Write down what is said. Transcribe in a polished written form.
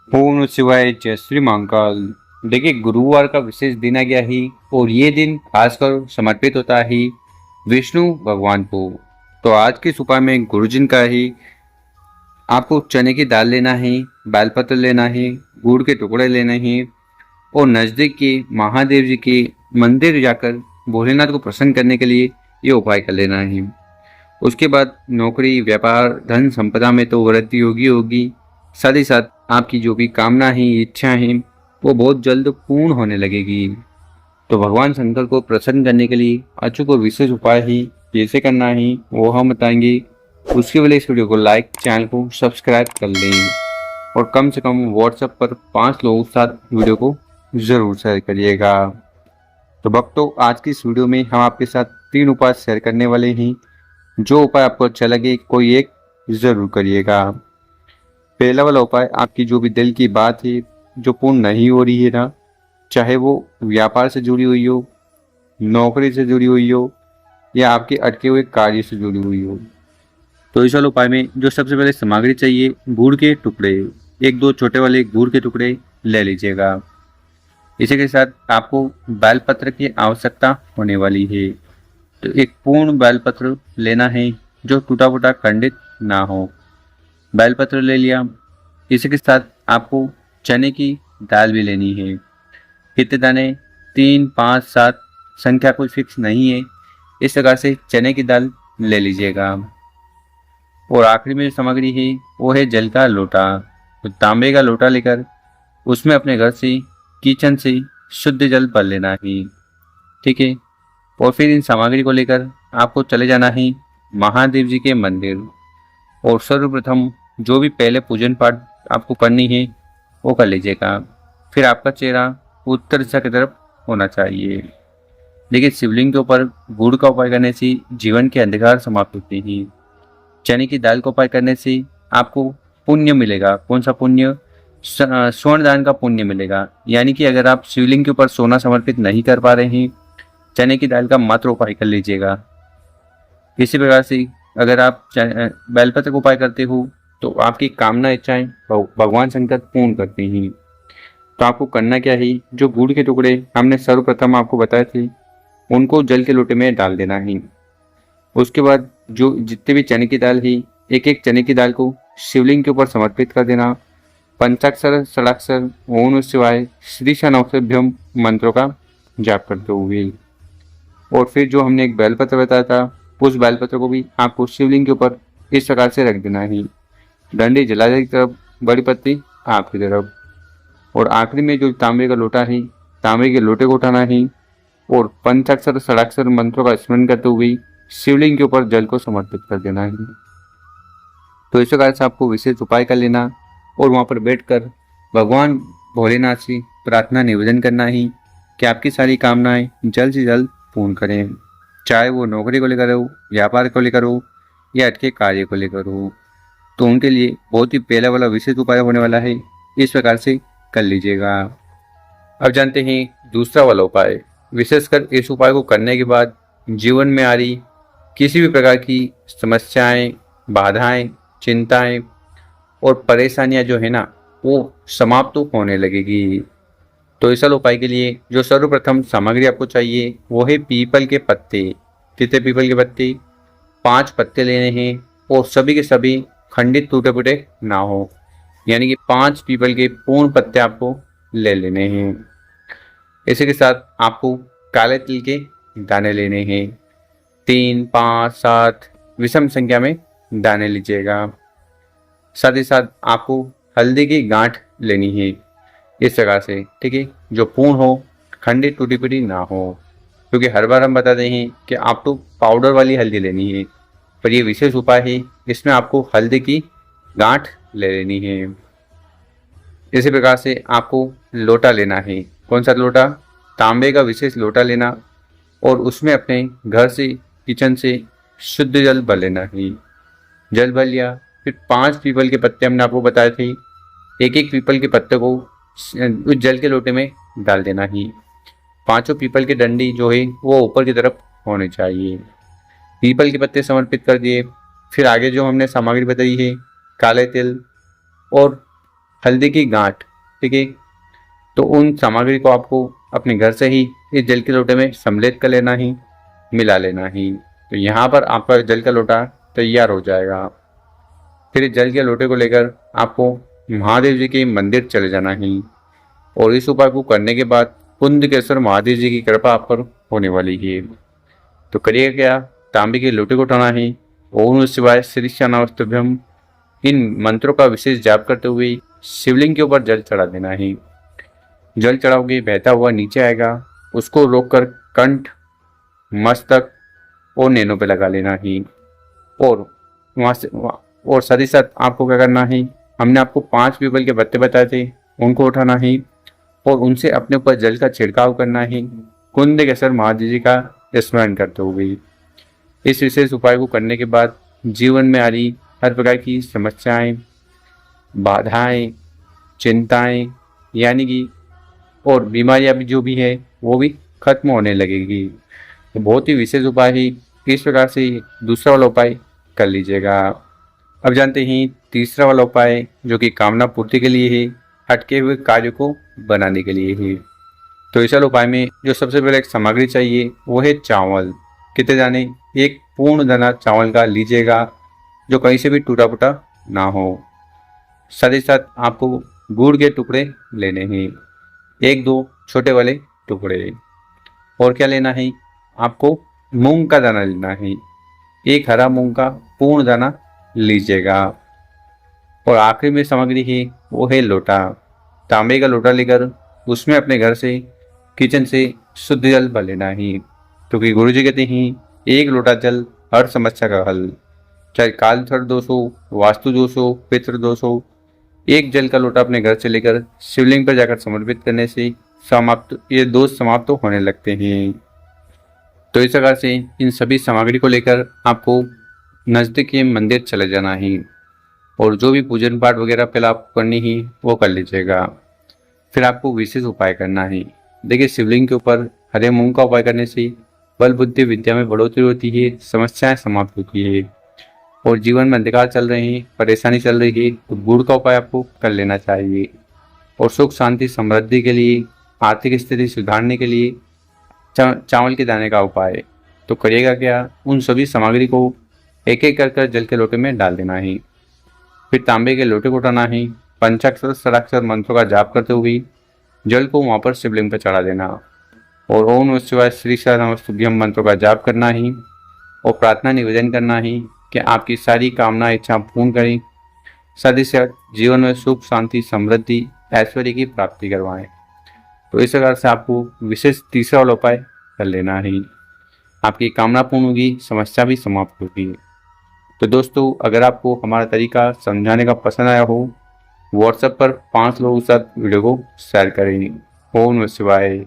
ओम नमः शिवाय। जय श्री महाकाल। देखिए, गुरुवार का विशेष दिन आ गया ही और ये दिन खासकर समर्पित होता है विष्णु भगवान को। तो आज के इस उपाय में गुरुजिन का ही आपको चने की दाल लेना है, बेलपत्र लेना है, गुड़ के टुकड़े लेने हैं और नजदीक के महादेव जी के मंदिर जाकर भोलेनाथ को प्रसन्न करने के लिए ये उपाय कर लेना है। उसके बाद नौकरी, व्यापार, धन संपदा में तो वृद्धि होगी होगी, साथ ही साथ आपकी जो भी कामना है, इच्छा है, वो बहुत जल्द पूर्ण होने लगेगी। तो भगवान शंकर को प्रसन्न करने के लिए अचूक और विशेष उपाय ही कैसे करना है वो हम बताएंगे। उसके लिए इस वीडियो को लाइक, चैनल को सब्सक्राइब कर लें और कम से कम व्हाट्सएप पर 5 लोगों के साथ वीडियो को जरूर शेयर करिएगा। तो भक्तों, आज की इस वीडियो में हम आपके साथ 3 उपाय शेयर करने वाले हैं। जो उपाय आपको अच्छा लगे कोई एक जरूर करिएगा। पहला वाला उपाय, आपकी जो भी दिल की बात है जो पूर्ण नहीं हो रही है ना, चाहे वो व्यापार से जुड़ी हुई हो, नौकरी से जुड़ी हुई हो या आपके अटके हुए कार्य से जुड़ी हुई हो, तो इस वाले उपाय में जो सबसे पहले सामग्री चाहिए, गुड़ के टुकड़े। 1-2 छोटे वाले गुड़ के टुकड़े ले लीजिएगा। इसी के साथ आपको बेलपत्र की आवश्यकता होने वाली है। तो एक पूर्ण बेलपत्र लेना है जो टूटा फूटा खंडित ना हो। बेलपत्र ले लिया। इसी के साथ आपको चने की दाल भी लेनी है। कितने दाने? 3, 5, 7, संख्या कोई फिक्स नहीं है। इस प्रकार से चने की दाल ले लीजिएगा। और आखिरी में जो सामग्री है वो है जल का लोटा। तो तांबे का लोटा लेकर उसमें अपने घर से, किचन से शुद्ध जल भर लेना है। ठीक है। और फिर इन सामग्री को लेकर आपको चले जाना है महादेव जी के मंदिर और सर्वप्रथम जो भी पहले पूजन पाठ आपको करनी है वो कर लीजिएगा। फिर आपका चेहरा उत्तर दिशा की तरफ होना चाहिए। देखिए, शिवलिंग के ऊपर गुड़ का उपाय करने से जीवन के अंधकार समाप्त होते हैं। चने की दाल का उपाय करने से आपको पुण्य मिलेगा। कौन सा पुण्य? स्वर्ण दान का पुण्य मिलेगा। यानी कि अगर आप शिवलिंग के ऊपर सोना समर्पित नहीं कर पा रहे हैं, चने की दाल का मात्र उपाय कर लीजिएगा। इसी प्रकार से अगर आप बेलपत्र का उपाय करते हो तो आपकी कामना, इच्छाएं भगवान शंकर पूर्ण करते हैं। तो आपको करना क्या है, जो गुड़ के टुकड़े हमने सर्वप्रथम आपको बताए थे उनको जल के लोटे में डाल देना है। उसके बाद जो जितने भी चने की दाल है, एक एक चने की दाल को शिवलिंग के ऊपर समर्पित कर देना। पंचाक्षर, षडाक्षर, ओम नमः शिवाय, श्री शनौषभ्यम मंत्रों का जाप करते हुए। और फिर जो हमने एक बेलपत्र बताया था, उस बेलपत्र को भी आपको शिवलिंग के ऊपर इस प्रकार से रख देना है। डंडी जलाधारी की तरफ, बड़ी पत्ती आपकी तरफ। और आखिरी में जो तांबे का लोटा है, तांबे के लोटे को उठाना है और पंचाक्षर षडाक्षर मंत्रों का स्मरण करते हुए शिवलिंग के ऊपर जल को समर्पित कर देना है। तो इस प्रकार से आपको विशेष उपाय कर लेना और वहां पर बैठकर भगवान भोलेनाथ से प्रार्थना निवेदन करना ही कि आपकी सारी कामनाएं जल्द से जल्द पूर्ण करें। चाहे वो नौकरी को लेकर हो, व्यापार को लेकर हो या अटके कार्य को लेकर हो। तो उनके लिए बहुत ही पहला वाला विशेष उपाय होने वाला है। इस प्रकार से कर लीजिएगा। अब जानते हैं दूसरा वाला उपाय। विशेषकर इस उपाय को करने के बाद जीवन में आ रही किसी भी प्रकार की समस्याएं, बाधाएं, चिंताएं और परेशानियां जो है ना, वो समाप्त होने लगेगी। तो इस वाले उपाय के लिए जो सर्वप्रथम सामग्री आपको चाहिए वो है पीपल के पत्ते। कितने पीपल के पत्ते? 5 पत्ते लेने हैं और सभी के सभी खंडित, टूटे फूटे ना हो। यानी कि 5 पीपल के पूर्ण पत्ते आपको ले लेने हैं। इसी के साथ आपको काले तिल के दाने लेने हैं। 3, 5, 7 विषम संख्या में दाने लीजिएगा। साथ ही साथ आपको हल्दी की गांठ लेनी है इस प्रकार से। ठीक है। जो पूर्ण हो, खंडित, टूटी फूटी ना हो। क्योंकि हर बार हम बताते हैं कि आपको पाउडर वाली हल्दी लेनी है, पर यह विशेष उपाय है, इसमें आपको हल्दी की गांठ ले लेनी है। इसी प्रकार से आपको लोटा लेना है। कौन सा लोटा? तांबे का विशेष लोटा लेना और उसमें अपने घर से, किचन से शुद्ध जल भर लेना है। जल भर लिया। फिर 5 पीपल के पत्ते हमने आपको बताए थे, एक एक पीपल के पत्ते को उस जल के लोटे में डाल देना है। पांचों पीपल की डंडी जो है वो ऊपर की तरफ होनी चाहिए। पीपल के पत्ते समर्पित कर दिए। फिर आगे जो हमने सामग्री बताई है, काले तिल और हल्दी की गांठ, ठीक है। तो उन सामग्री को आपको अपने घर से ही इस जल के लोटे में सम्मिलित कर लेना ही, मिला लेना ही। तो यहाँ पर आपका जल का लोटा तैयार हो जाएगा। फिर इस जल के लोटे को लेकर आपको महादेव जी के मंदिर चले जाना ही, और इस उपाय को करने के बाद कुंदकेश्वर महादेव जी की कृपा आप पर होने वाली है। तो करिएगा क्या, तांबे के लोटे को उठाना है, ओम नमः शिवाय, श्री नमस्तुभ्यम, इन मंत्रों का विशेष जाप करते हुए शिवलिंग के ऊपर जल चढ़ा देना है। जल चढ़ाओगे, बहता हुआ नीचे आएगा, उसको रोककर कंठ, मस्तक और नैनों पे लगा लेना है। और और साथ ही साथ आपको क्या करना है, हमने आपको 5 पीपल के पत्ते बताए थे, उनको उठाना है और उनसे अपने ऊपर जल का छिड़काव करना है, कुंदकेश्वर महादेव जी का स्मरण करते हुए। इस विशेष उपाय को करने के बाद जीवन में आ रही हर प्रकार की समस्याएं, बाधाएं, चिंताएं, यानी कि और बीमारियां भी जो भी है वो भी खत्म होने लगेगी। तो बहुत ही विशेष उपाय है, इस प्रकार से दूसरा वाला उपाय कर लीजिएगा। अब जानते हैं तीसरा वाला उपाय, जो कि कामना पूर्ति के लिए है, अटके हुए कार्य को बनाने के लिए है। तो इस वाले उपाय में जो सबसे पहले एक सामग्री चाहिए वो है चावल। कितने दाने, एक पूर्ण दाना चावल का लीजिएगा, जो कहीं से भी टूटा फूटा ना हो। साथ ही साथ आपको गुड़ के टुकड़े लेने हैं, 1-2 छोटे वाले टुकड़े। और क्या लेना है, आपको मूंग का दाना लेना है, एक हरा मूंग का पूर्ण दाना लीजिएगा। और आखिरी में सामग्री है वो है लोटा। तांबे का लोटा लेकर उसमें अपने घर से, किचन से शुद्ध जल भर लेना ही, क्योंकि गुरु जी कहते हैं 1 लोटा जल हर समस्या का हल। चाहे काल सर्प दोष हो, वास्तु दोष हो, पितृ दोष हो, एक जल का लोटा अपने घर से लेकर शिवलिंग पर जाकर समर्पित करने से ये दोष समाप्त होने लगते हैं। तो इस प्रकार से इन सभी सामग्री को लेकर आपको नजदीक के मंदिर चले जाना है, और जो भी पूजन पाठ वगैरह पहले आपको करनी है वो कर लीजिएगा। फिर आपको विशेष उपाय करना है। देखिए, शिवलिंग के ऊपर हरे मूंग का उपाय करने से बल बुद्धि विद्या में बढ़ोतरी होती है, समस्याएं समाप्त होती है। और जीवन में अंधकार चल रहे हैं, परेशानी चल रही है, तो गुड़ का उपाय आपको कर लेना चाहिए। और सुख शांति समृद्धि के लिए, आर्थिक स्थिति सुधारने के लिए चावल के दाने का उपाय। तो करिएगा क्या, उन सभी सामग्री को एक एक कर जल के लोटे में डाल देना है। फिर तांबे के लोटे को उठाना है, पंचाक्षर षडाक्षर मंत्रों का जाप करते हुए जल को वहां पर शिवलिंग पर चढ़ा देना, और ओम नमः शिवाय, श्री नमस्तुभ्यम मंत्रों का जाप करना ही, और प्रार्थना निवेदन करना ही कि आपकी सारी कामना इच्छा पूर्ण करें, साथ ही साथ जीवन में सुख शांति समृद्धि ऐश्वर्य की प्राप्ति करवाएं। तो इस प्रकार से आपको विशेष तीसरा वाला उपाय कर लेना है, आपकी कामना पूर्ण होगी, समस्या भी समाप्त होगी। तो दोस्तों, अगर आपको हमारा तरीका समझाने का पसंद आया हो, व्हाट्सएप पर 5 लोगों के साथ वीडियो को शेयर करें। ओम नमः शिवाय।